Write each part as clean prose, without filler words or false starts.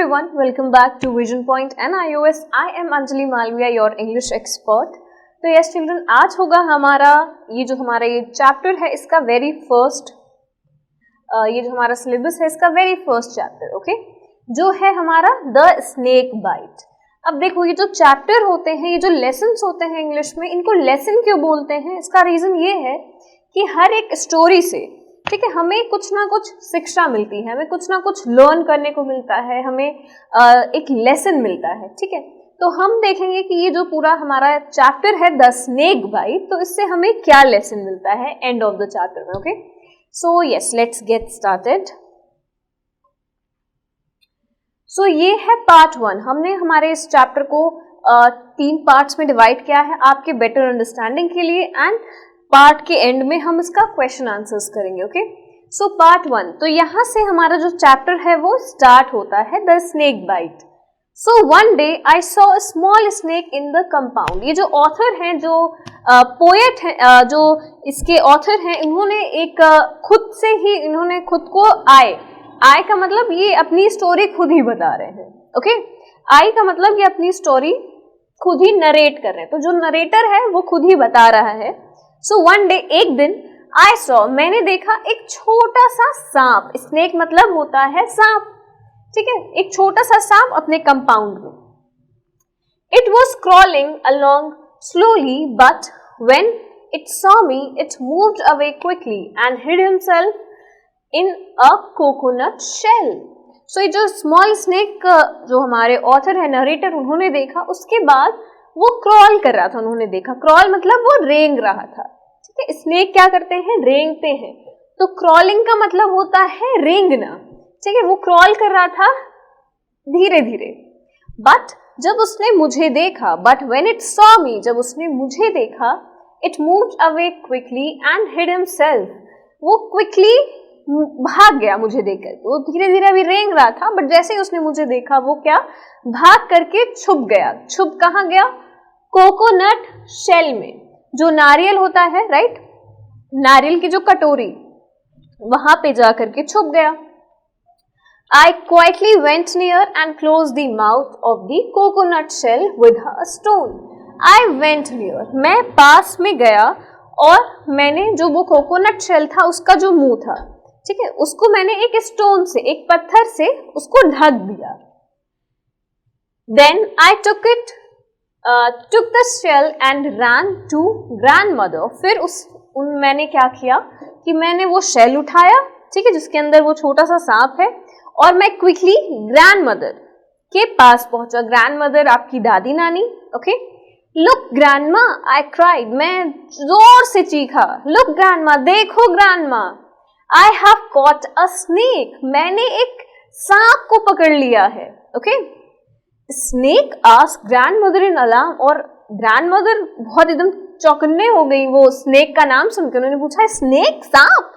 everyone, welcome back to Vision Point and iOS. I am Anjali Malviya, your English expert. तो yes children, आज होगा हमारा ये chapter है इसका वेरी फर्स्ट, ये जो हमारा सिलेबस है इसका वेरी फर्स्ट चैप्टर, ओके, जो है हमारा द स्नेक बाइट. अब देखो, ये जो चैप्टर होते हैं, ये जो लेसन्स होते हैं इंग्लिश में, इनको लेसन क्यों बोलते हैं? इसका रीजन ये है कि हर एक स्टोरी से, ठीक है, हमें कुछ ना कुछ शिक्षा मिलती है, हमें कुछ ना कुछ लर्न करने को मिलता है, हमें एक लेसन मिलता है, ठीक है. तो हम देखेंगे कि ये जो पूरा हमारा चैप्टर है द स्नेक बाइट, तो इससे हमें क्या लेसन मिलता है एंड ऑफ द चैप्टर में. Okay, so yes, let's get started. So ये है पार्ट 1. हमने हमारे इस चैप्टर को 3 पार्ट्स में डिवाइड किया है आपके बेटर अंडरस्टैंडिंग के लिए, एंड पार्ट के एंड में हम इसका क्वेश्चन आंसर्स करेंगे. ओके, सो पार्ट 1, तो यहाँ से हमारा जो चैप्टर है वो स्टार्ट होता है the snake bite. So one day I saw a small snake in the compound. ये जो ऑथर हैं, जो पोएट हैं, जो इसके ऑथर हैं, इन्होंने एक खुद से ही इन्होंने खुद को आई का मतलब ये अपनी स्टोरी खुद ही बता रहे हैं. ओके, आई का मतलब ये अपनी स्टोरी खुद ही नरेट कर रहे हैं. तो जो नरेटर है वो खुद ही बता रहा है. सो वन डे, एक दिन, आई सॉ, मैंने देखा एक छोटा सा सांप. स्नेक मतलब होता है सांप, ठीक है, एक छोटा सा सांप अपने कंपाउंड में. It was crawling along slowly, but when it saw me it moved away quickly and hid himself in a coconut shell. So ये जो स्मॉल स्नेक जो हमारे ऑथर है, नरेटर, उन्होंने देखा, उसके बाद वो क्रॉल कर रहा था. उन्होंने देखा, क्रॉल मतलब वो रेंग रहा था, ठीक है. स्नेक क्या करते हैं? रेंगते हैं. तो क्रॉलिंग का मतलब होता है रेंगना, ठीक है. वो क्रॉल कर रहा था धीरे धीरे. बट जब उसने मुझे देखा, but when it saw me, जब उसने मुझे देखा, it moved away quickly and hid himself. वो क्विकली भाग गया मुझे देखकर. वो धीरे धीरे अभी रेंग रहा था, बट जैसे ही उसने मुझे देखा, वो क्या, भाग करके छुप गया. छुप कहाँ गया? कोकोनट शेल में. जो नारियल होता है, राइट, नारियल की जो कटोरी, वहां पे जा करके छुप गया. I quietly went near and closed the mouth of the coconut shell with a stone. I went near, मैं पास में गया और मैंने जो वो कोकोनट शेल था उसका जो मुंह था, ठीक है, उसको मैंने एक स्टोन से, एक पत्थर से उसको ढक दिया. Then I took the shell and ran to grandmother. फिर मैंने क्या किया कि मैंने वो शेल उठाया, ठीक है, जिसके अंदर वो छोटा सा सांप है, और मैं क्विकली ग्रैंडमदर के पास पहुंचा. ग्रैंडमदर आपकी दादी नानी. Okay, look grandma, I cried, मैं जोर से चीखा. लुक ग्रैंडमा, देखो grandma, I have caught a snake, मैंने एक सांप को पकड़ लिया है. ओके, स्नेक आस्क्ड ग्रैंडमदर इन अलार्म, और ग्रैंडमदर बहुत एकदम चौकन्ने हो गई वो स्नेक का नाम सुनकर. उन्होंने पूछा, स्नेक, सांप?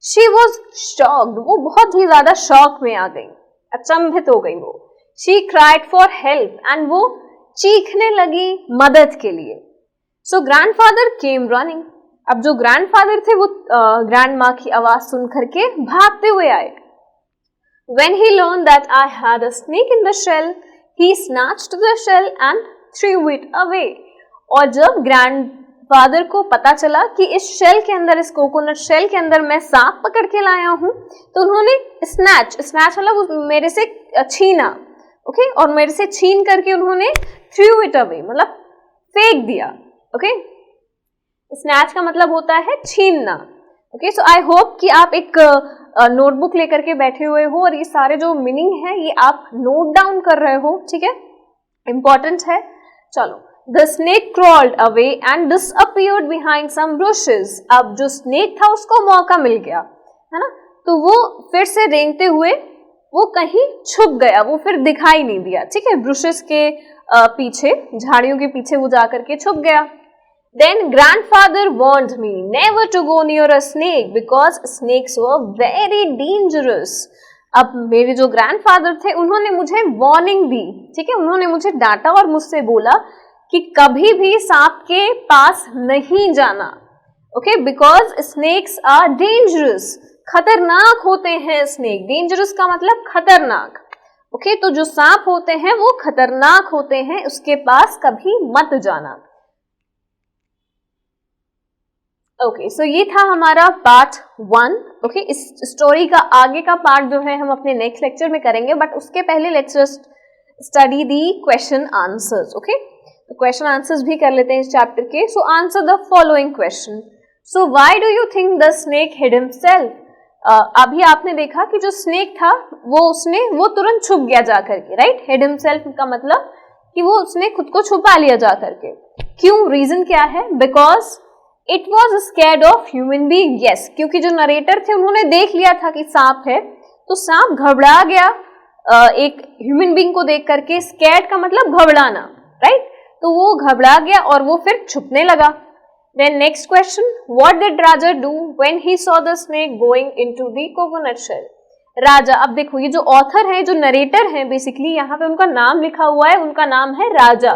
She was shocked, वो बहुत ही ज्यादा शॉक में आ गई, अचंभित हो गई वो. She cried for help, and वो चीखने लगी मदद के लिए. So grandfather came running. अब जो ग्रैंडफादर थे वो ग्रैंडमा की आवाज सुन करके भागते हुए आए. When he learned that I had a snake in the shell, he snatched the shell and threw it away. और जब ग्रैंडफादर को पता चला कि इस शेल के अंदर, इस कोकोनट शेल के अंदर मैं सांप पकड़ के लाया हूं, तो उन्होंने स्नैच मतलब मेरे से छीना, ओके, और मेरे से छीन करके उन्होंने थ्रू इट अवे मतलब फेंक दिया. ओके, स्नैच का मतलब होता है छीनना. ओके, सो आई होप कि आप एक नोटबुक लेकर के बैठे हुए हो और ये सारे जो मीनिंग है ये आप नोट डाउन कर रहे हो, ठीक है, इंपॉर्टेंट है. चलो, The snake crawled away and disappeared behind some bushes. अब जो स्नेक था उसको मौका मिल गया, है ना, तो वो फिर से रेंगते हुए वो कहीं छुप गया, वो फिर दिखाई नहीं दिया, ठीक है, ब्रुशेस के पीछे, झाड़ियों के पीछे वो जा करके छुप गया. Then grandfather warned me never to go near a snake because snakes were very dangerous. अब मेरे जो ग्रैंडफादर थे उन्होंने मुझे वार्निंग दी, ठीक है, उन्होंने मुझे डांटा और मुझसे बोला कि कभी भी सांप के पास नहीं जाना. Okay, because snakes are dangerous, खतरनाक होते हैं स्नेक. डेंजरस का मतलब खतरनाक. ओके तो जो सांप होते हैं वो खतरनाक होते हैं, उसके पास कभी मत जाना। ओके सो ये था हमारा पार्ट 1। ओके इस स्टोरी का आगे का पार्ट जो है हम अपने नेक्स्ट लेक्चर में करेंगे, बट उसके पहले let's just study the question answers. Okay तो क्वेश्चन आंसर्स भी कर लेते हैं इस चैप्टर के। So answer the following question. So why do you think the snake hid himself? अभी आपने देखा कि जो स्नेक था वो तुरंत छुप गया जा करके, राइट। हिड हिमसेल्फ का मतलब कि वो उसने खुद को छुपा लिया जा करके। क्यों, रीजन क्या है? Because it was scared of human being. Yes, क्योंकि जो नरेटर थे उन्होंने देख लिया था कि सांप है, तो सांप घबरा गया एक ह्यूमन बीइंग को देख करके। स्कैर्ड का मतलब घबराना, राइट। तो वो घबरा गया और वो फिर छुपने लगा। Then next question, what did Raja do when he saw the snake going into the coconut shell? Raja, अब देखो ये जो ऑथर है, जो नरेटर है, बेसिकली यहाँ पे उनका नाम लिखा हुआ है, उनका नाम है राजा,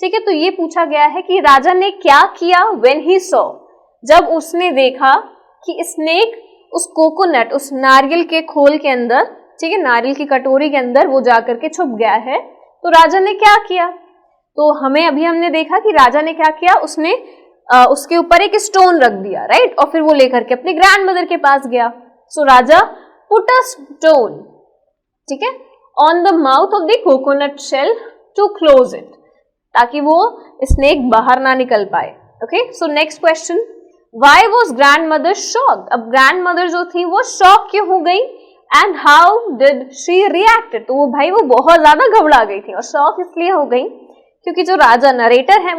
ठीक है। तो ये पूछा गया है कि राजा ने क्या किया व्हेन ही सॉ, जब उसने देखा कि स्नेक उस कोकोनट, उस नारियल के खोल के अंदर, ठीक है, नारियल की कटोरी के अंदर वो जाकर के छुप गया है, तो राजा ने क्या किया? तो हमने देखा कि राजा ने क्या किया, उसने उसके ऊपर एक स्टोन रख दिया, राइट, और फिर वो लेकर के अपनी ग्रैंड मदर के पास गया। सो राजा पुट अ स्टोन, ठीक है, on the mouth of the coconut shell to close it, ताकि वो स्नेक बाहर ना निकल पाए। Okay so next question, why was grand mother shocked? अब ग्रैंड मदर जो थी वो शॉक क्यों हो गई? And how did she reacted? तो वो बहुत ज्यादा घबरा गई थी, और शॉक इसलिए हो गई क्योंकि जो राजा नरेटर है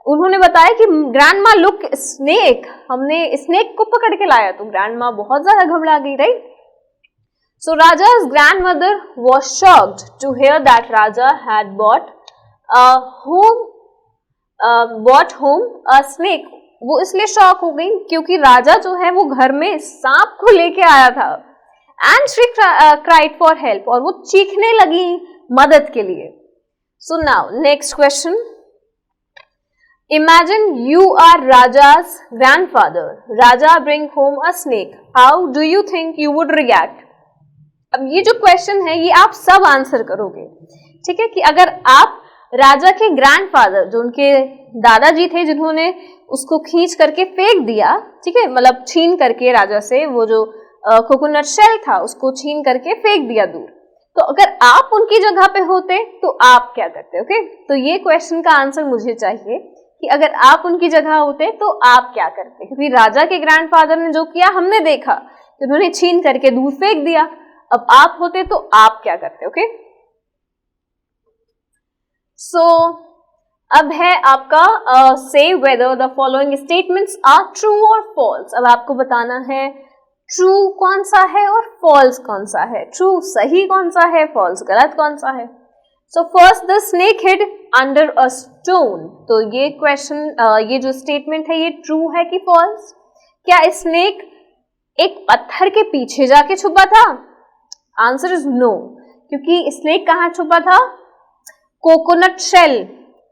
उन्होंने बताया कि ग्रैंड माँ लुक स्नेक, हमने स्नेक को पकड़ के लाया। तो ग्रैंड माँ बहुत ज्यादा घबरा गई, right. So Raja's grandmother was shocked to hear that Raja had bought home a snake। वो इसलिए शॉक हो गई क्योंकि राजा जो है वो घर में सांप को लेके आया था। And she cried for help, और वो चीखने लगी मदद के लिए। So now next question, imagine you are Raja's grandfather, Raja bring home a snake, how do you think you would react? अब ये जो क्वेश्चन है ये आप सब आंसर करोगे, ठीक है, कि अगर आप राजा के ग्रैंडफादर, जो उनके दादाजी थे, जिन्होंने उसको खींच करके फेंक दिया, ठीक है, मतलब छीन करके राजा से वो जो कोकोनट शेल था उसको छीन करके फेंक दिया दूर, तो अगर आप उनकी जगह पे होते तो आप क्या करते? ओके तो ये क्वेश्चन का आंसर मुझे चाहिए कि अगर आप उनकी जगह होते तो आप क्या करते, क्योंकि राजा के ग्रैंडफादर ने जो किया हमने देखा, उन्होंने छीन करके दूर फेंक दिया। अब आप होते तो आप क्या करते? ओके सो अब है आपका से whether the following statements are true और फॉल्स। अब आपको बताना है ट्रू कौन सा है और फॉल्स कौन सा है, ट्रू सही कौन सा है, फॉल्स गलत कौन सा है। So first, the snake hid under a stone. तो ये क्वेश्चन, ये जो स्टेटमेंट है ये ट्रू है कि फॉल्स? क्या स्नेक एक पत्थर के पीछे जाके छुपा था? आंसर इज नो, क्योंकि स्नेक कहाँ छुपा था? Coconut shell,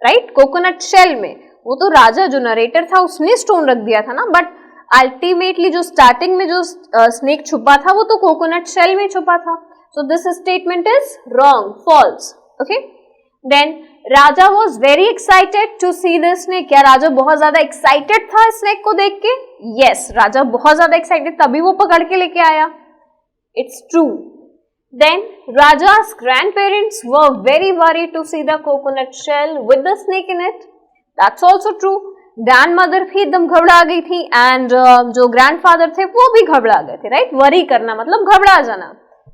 right, coconut shell में। वो तो राजा जो नरेटर था उसने स्टोन रख दिया था ना, बट अल्टीमेटली जो स्टार्टिंग में जो स्नेक छुपा था वो तो कोकोनट शेल में छुपा था। So this statement is wrong, false. Okay then, Raja was very excited to see the snake. क्या राजा बहुत ज्यादा एक्साइटेड था स्नेक को देख के? यस, राजा बहुत ज्यादा एक्साइटेड, तभी वो पकड़ के लेके आया। It's true. Then Raja's grandparents were very worried to see the coconut shell with the snake in it. That's also true. Grandmother भी एकदम घबरा गई थी and जो grandfather थे वो भी घबरा गए थे, right? Worry करना मतलब घबरा जाना.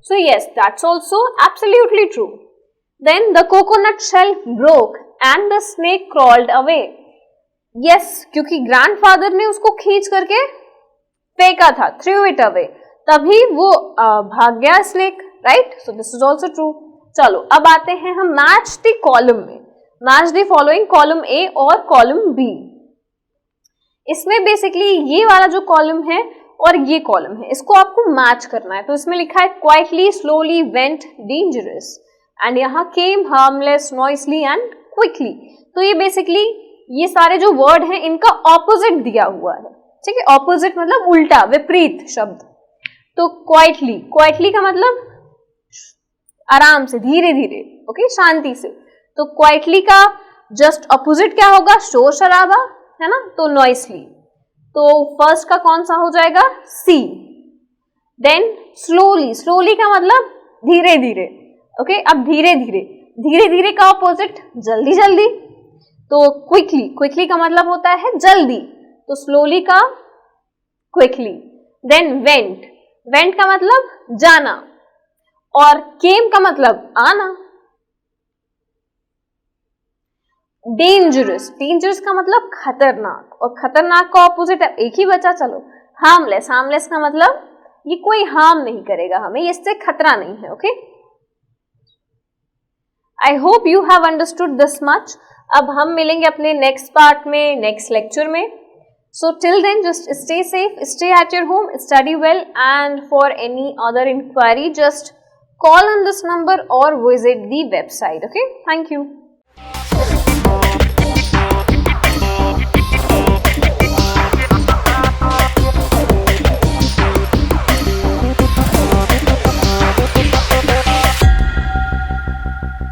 So yes, that's also absolutely true. Then the coconut shell broke and the snake crawled away. Yes, क्योंकि grandfather ने उसको खींच करके फेंका था, threw it away. तभी वो भाग गया snake. Right, so this is also true. चलो अब आते हैं हम मैच द कॉलम में। Match the following column A और कॉलम बी। इसमें बेसिकली ये वाला जो कॉलम है और ये कॉलम है, इसको आपको मैच करना है। तो इसमें लिखा है quietly, slowly, went, dangerous, and यहाँ केम, हार्मलेस, नॉइसली एंड क्विकली। तो ये बेसिकली ये सारे जो वर्ड हैं इनका ऑपोजिट दिया हुआ है, ठीक है। ऑपोजिट मतलब उल्टा, विपरीत शब्द। तो क्वाइटली, क्वाइटली का मतलब आराम से, धीरे धीरे, ओके, शांति से। तो क्वाइटली का जस्ट अपोजिट क्या होगा, शोर शराबा, है ना, तो नॉइसली। तो फर्स्ट का कौन सा हो जाएगा, सी। देन स्लोली, स्लोली का मतलब धीरे धीरे, ओके। अब धीरे धीरे, धीरे धीरे का अपोजिट जल्दी जल्दी, तो क्विकली, क्विकली का मतलब होता है जल्दी, तो स्लोली का क्विकली। देन वेंट, वेंट का मतलब जाना, और केम का मतलब आना। डेंजरस, डेंजरस का मतलब खतरनाक, और खतरनाक का ऑपोजिट एक ही बचा, चलो, हार्मलेस, हार्मलेस का मतलब ये कोई हार्म नहीं करेगा हमें, इससे खतरा नहीं है, okay. I hope you have understood this much. अब हम मिलेंगे अपने नेक्स्ट पार्ट में, नेक्स्ट लेक्चर में। So till then, just stay safe, stay at your home, study well, and for any other inquiry, just call on this number or visit the website. Okay, thank you.